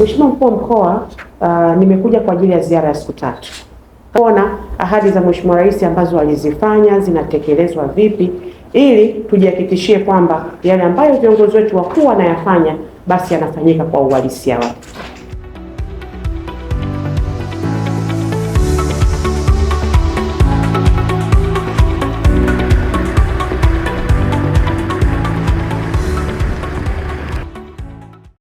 Mheshimiwa Mkuu wa Mkoa, nimekuja kwa ajili ya ziara ya siku 3. Kuona ahadi za Mheshimiwa Rais ambazo alizifanya zinatekelezwa vipi, ili tujihakikishie kwamba yale ambayo viongozi wetu wakuu wanayafanya basi yanafanyika kwa uhalisia wake.